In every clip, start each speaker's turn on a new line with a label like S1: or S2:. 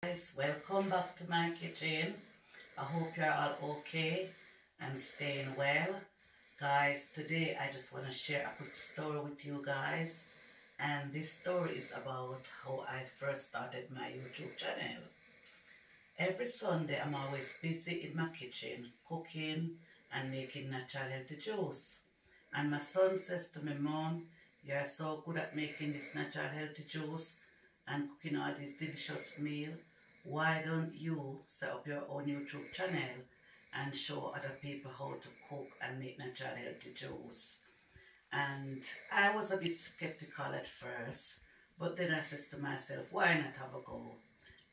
S1: Guys, welcome back to my kitchen. I hope you're all okay and staying well. Guys, today I just want to share a quick story with you guys. And this story is about how I first started my YouTube channel. Every Sunday I'm always busy in my kitchen cooking and making natural healthy juice. And my son says to me, "Mom, you're so good at making this natural healthy juice and cooking all these delicious meals. Why don't you set up your own YouTube channel and show other people how to cook and make natural healthy juice?" And I was a bit skeptical at first, but then I said to myself, why not have a go?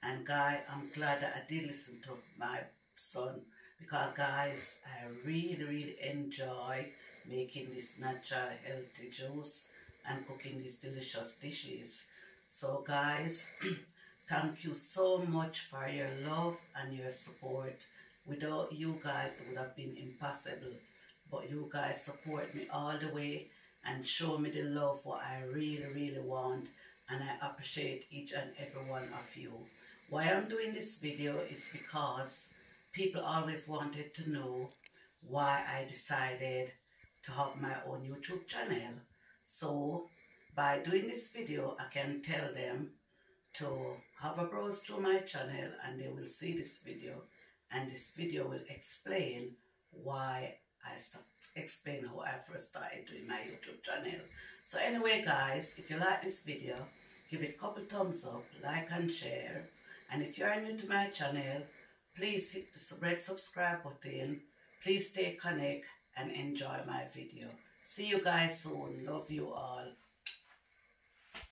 S1: And guys, I'm glad that I did listen to my son, because guys, I really enjoy making this natural healthy juice and cooking these delicious dishes. So guys, thank you so much for your love and your support. Without you guys, it would have been impossible. But you guys support me all the way and show me the love what I really want. And I appreciate each and every one of you. Why I'm doing this video is because people always wanted to know why I decided to have my own YouTube channel. So by doing this video, I can tell them to have a browse through my channel and they will see this video, and this video will explain why explain how I first started doing my YouTube channel. So anyway guys, if you like this video, give it a couple thumbs up, like and share. And if you are new to my channel, please hit the red subscribe button. Please stay connected and enjoy my video. See you guys soon. Love you all.